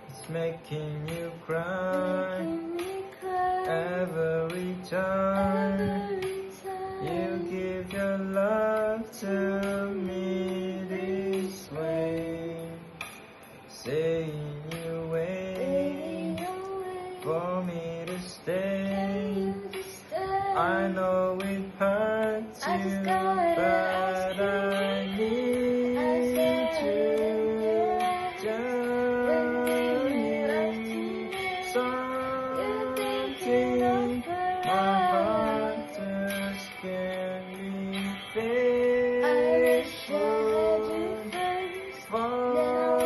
It's making you cry every time you give your love to me this way, saying you wait for me to stay. I know it hurts you, but I need to tell you something. My heart just can't be faithful for long.